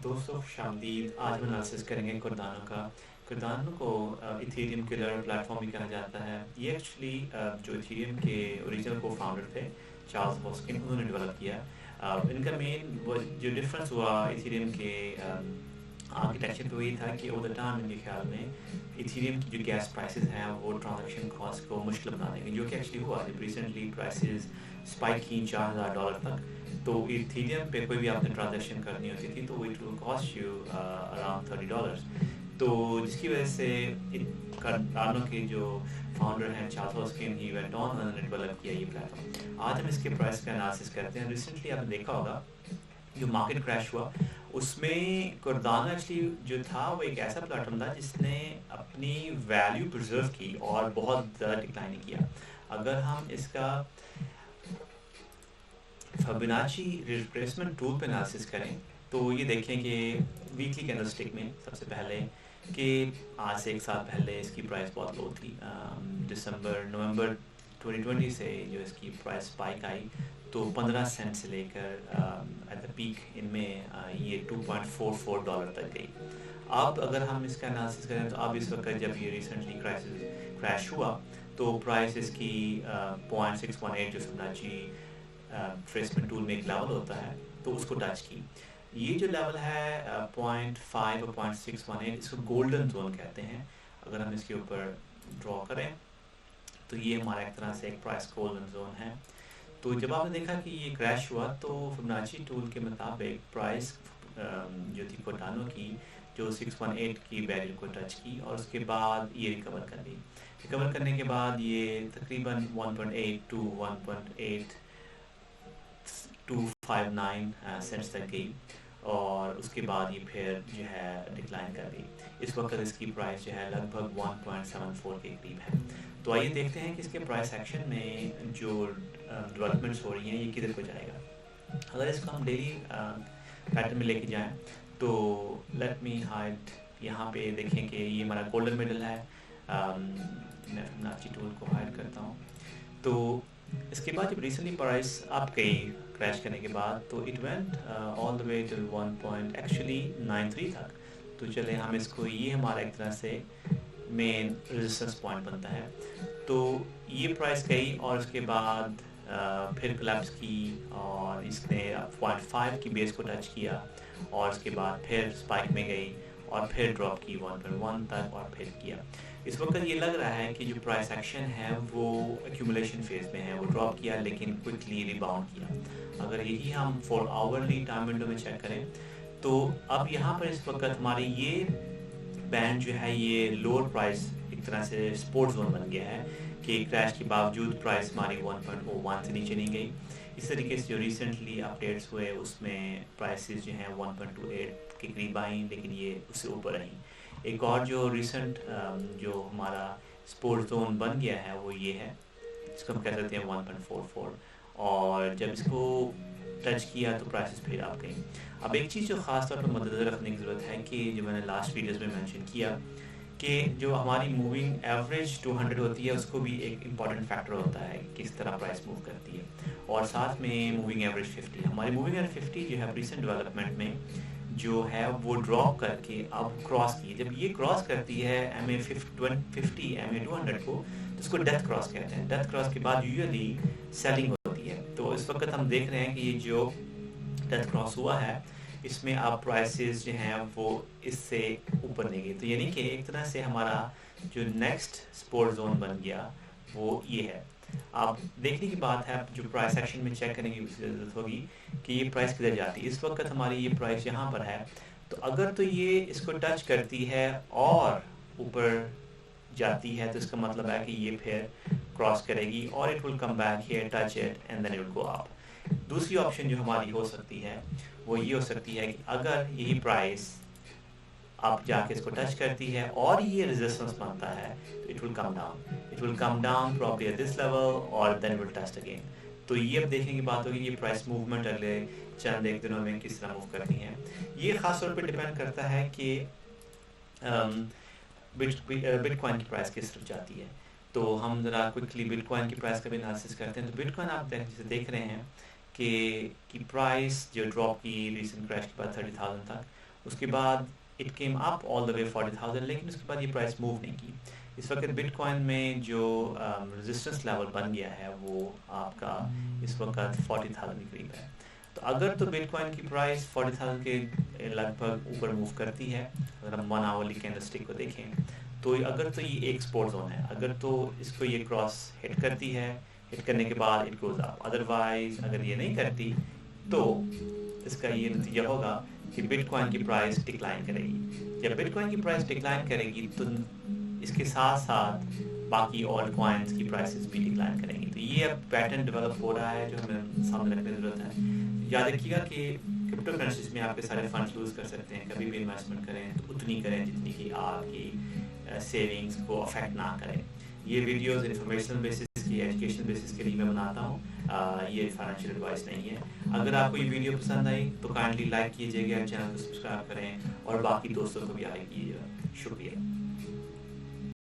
دوستوں خوش آمدید. آج ہم انالیسس کریں گے کردانو کا. کردانو کو ایتھیریم کلر پلیٹ فارم بھی کہا جاتا ہے. یہ ایکچولی جو ایتھیریم کے اوریجنل کو فاؤنڈر تھے چارلز ہاسکن, انہوں نے ڈیولپ کیا. ان کا مین جو ڈفرینس ہوا ایتھیریم کے آرکیٹیکچر پہ وہی تھا کہ اوور دا ٹائم ان کے خیال میں ایتھیریم کی جو گیس پرائسز ہیں وہ ٹرانزیکشن کاسٹ کو مشکل بنا دیں گے, جو کہ ایکچولی ہوا. جب ریسنٹلی پرائسز اسپائک کی $4,000 تک, تو ایتھیریم پہ کوئی بھی آپ نے ٹرانزیکشن کرنی ہوتی تھی تو it will cost you around $30. تو جس کی وجہ سے کارڈانو کے جو فاؤنڈر ہیں چارلز ہاسکن, ہی وینٹ آن, انہوں نے ڈیولپ کیا یہ پلیٹ فارم. آج ہم اس کے پرائس کا انالیسس کرتے ہیں. ریسنٹلی آپ نے دیکھا ہوگا جو مارکیٹ کریش ہوا اس میں کردانو ایکچولی جو تھا وہ ایک ایسا پلیٹ فارم تھا جس نے اپنی ویلیو پرزرو کی اور بہت زیادہ ڈکلائن کیا. اگر ہم اس کا فبوناچی ریٹریسمنٹ ٹول پہ انالیسس کریں تو یہ دیکھیں کہ ویکلی کینڈل اسٹک میں سب سے پہلے کہ آج سے ایک سال پہلے اس کی پرائس بہت لو تھی. نومبر 2020 سے جو اس کی پرائس اسپائک آئی تو 15 سینٹ سے لے کر ایٹ دا پیک ان میں یہ $2.44 تک گئی. اب اگر ہم اس کا انالیسس کریں تو اب اس وقت جب یہ ریسنٹلی کریش ہوا تو پرائس اس کی 0.618 جو فبوناچی ٹریسمنٹ ٹول میں ایک لیول ہوتا ہے تو اس کو ٹچ کی. یہ جو لیول ہے 0.5 اور 0.618 اس کو گولڈن زون کہتے ہیں. اگر ہم اس کے اوپر ڈرا کریں تو یہ ہمارا ایک طرح سے ایک پرائس گولڈن زون ہے. تو جب آپ نے دیکھا کہ یہ کریش ہوا تو فبوناچی ٹول کے مطابق پرائس جو تھی کردانو کی جو 618 کی ویلیو کو ٹچ کی اور اس کے بعد یہ ریکور کر گئی. ریکور کرنے کے بعد یہ تقریباً 1.8 to 1.8259 سینٹس تک گئی اور اس کے بعد یہ پھر جو ہے ڈکلائن کر گئی. اس وقت اس کی پرائس جو ہے لگ بھگ 1.74 کے قریب ہے. تو آئیے دیکھتے ہیں کہ اس کے پرائس ایکشن میں جو ڈیولپمنٹس ہو رہی ہیں یہ کدھر کو جائے گا. اگر اس کو ہم ڈیلی پیٹرن میں لے کے جائیں تو لیٹ می ہائڈ, یہاں پہ دیکھیں کہ یہ ہمارا گولڈن مڈل ہے. میں فبوناچی ٹول کو ہائڈ کرتا ہوں. تو اس کے بعد جب ریسنٹلی پرائس اپ گئی کریش کرنے کے بعد تو it went all the way to 1.93 تک. تو چلیں ہم اس کو, یہ ہمارا ایک طرح سے مین ریزسٹنس پوائنٹ بنتا ہے. تو یہ پرائس گئی اور اس کے بعد پھر کلیپس کی اور اس نے 0.5 کی بیس کو ٹچ کیا اور اس کے بعد پھر اسپائک میں گئی اور پھر ڈراپ کی 1.1 تک اور پھر کیا. اس وقت یہ لگ رہا ہے کہ جو پرائس ایکشن ہے وہ ایکیومولیشن فیز میں ہے, وہ ڈراپ کیا لیکن کوئکلی ریباؤنڈ کیا. اگر یہی ہم 4 آورلی ٹائم ونڈو میں چیک کریں تو اب یہاں پر اس وقت ہماری یہ بینڈ جو ہے یہ لوور پرائس ایک طرح سے سپورٹ زون بن گیا ہے کہ کریش کے باوجود پرائس ہماری 1.01 سے نیچے نہیں گئی. اس طریقے سے جو ریسنٹلی اپڈیٹس ہوئے اس میں پرائسز جو ہیں 1.28 کے قریب آئیں لیکن یہ اس سے اوپر رہیں. ایک اور جو ریسنٹ جو ہمارا سپورٹ زون بن گیا ہے وہ یہ ہے, اس کو ہم کہہ سکتے ہیں 1.44, اور جب اس کو ٹچ کیا تو پرائسز پھر آپ گئیں. اب ایک چیز جو خاص طور پر مد نظر رکھنے کی ضرورت ہے کہ جو میں نے لاسٹ ویڈیوز میں مینشن کیا کہ جو ہماری موونگ ایوریج 200 ہوتی ہے اس کو بھی ایک امپورٹنٹ فیکٹر ہوتا ہے کس طرح پرائس موو کرتی ہے, اور ساتھ میں موونگ ایوریج 50. ہماری موونگ ایوریج 50 جو ہے ریسنٹ ڈیولپمنٹ میں جو ہے وہ ڈراپ کر کے اب کراس کی. جب یہ کراس کرتی ہے ایم اے 50 ایم اے 200 کو تو اس کو ڈیتھ کراس کہتے ہیں. ڈیتھ کراس کے بعد یوزلی سیلنگ ہوتی ہے. تو اس وقت ہم دیکھ رہے ہیں کہ یہ جو ڈیتھ کراس ہوا ہے اس میں اب پرائسز جو ہیں وہ اس سے اوپر نہیں گئی. تو یعنی کہ ایک طرح سے ہمارا جو نیکسٹ سپورٹ زون بن گیا وہ یہ ہے. اب دیکھنے کی بات ہے جو پرائس ایکشن میں چیک کرنے کی ضرورت ہوگی کہ یہ پرائس کدھر جاتی ہے. اس وقت ہماری یہ پرائس یہاں پر ہے تو اگر تو یہ اس کو ٹچ کرتی ہے اور اوپر جاتی ہے تو اس کا مطلب ہے کہ یہ پھر کراس کرے گی اور it will come back here touch it and then it will go up. دوسری آپشن جو ہماری ہو سکتی ہے وہ یہ ہو سکتی ہے کہ اگر یہی پرائس اب جا کے اس کو ٹچ کرتی ہے اور یہ ریزسٹنس بنتا ہے تو it will come down probably at this level اور دین ول ٹچ اگین. تو یہ اب دیکھنے کی بات ہوگی یہ پرائس موومنٹ اگلے چند ایک دنوں میں کس طرح موو کرتی ہیں. یہ خاص طور پہ ڈپینڈ کرتا ہے کہ بٹ کوائن کی پرائس کس طرف جاتی ہے. تو ہم ذرا کوئکلی بٹ کوائن کی پرائس کا بھی انالیسس کرتے ہیں. تو بٹ کوائن آپ دیکھ رہے ہیں کہ پرائس جو ڈراپ کی ریسنٹ کریش کے بعد 30,000 تک اس کے بعد it came up all the وے 40,000، لیکن اس کے بعد یہ پرائس موو نہیں کی. اس وقت بٹ کوائن میں جو رزسٹنس لیول بن گیا ہے وہ آپ کا اس وقت 40,000 کے قریب ہے. تو اگر تو بٹ کوائن کی پرائس 40,000 کے لگ بھگ اوپر موو کرتی ہے، اگر ہم 1 آورلی کینڈل اسٹک کو دیکھیں تو اگر تو یہ ایک سپورٹ زون ہے، اگر تو اس کو یہ کراس ہٹ کرتی ہے، ہٹ کرنے کے بعد اٹ گوز اپ. ادروائز اگر یہ نہیں کرتی تو اس کا یہ نتیجہ ہوگا کہ بٹ کوائن کی پرائس ڈکلائن کرے گی. جب بٹ کوائن کی پرائس ڈکلائن کرے گی تو اس کے ساتھ ساتھ باقی آل کوائنس کی پرائسز بھی ڈکلائن کریں گی. تو یہ اب پیٹرن ڈیولپ ہو رہا ہے جو ہمیں سامنے رکھنے کی ضرورت ہے. یاد رکھیے گا کہ کرپٹو کرنسیز میں آپ کے سارے فنڈز لوز کر سکتے ہیں. کبھی بھی انویسٹمنٹ کریں تو اتنی کریں جتنی کہ آپ کی سیونگز کو افیکٹ نہ کریں. یہ ویڈیوز انفارمیشنل بیسس کی، ایجوکیشن بیسس کے لیے میں بناتا ہوں، یہ فائنینشیل ایڈوائس نہیں ہے. اگر آپ کو یہ ویڈیو پسند آئی تو کائنڈلی لائک کیجیے گا، چینل کو سبسکرائب کریں اور باقی دوستوں کو بھی آگے کیجیے گا. شکریہ.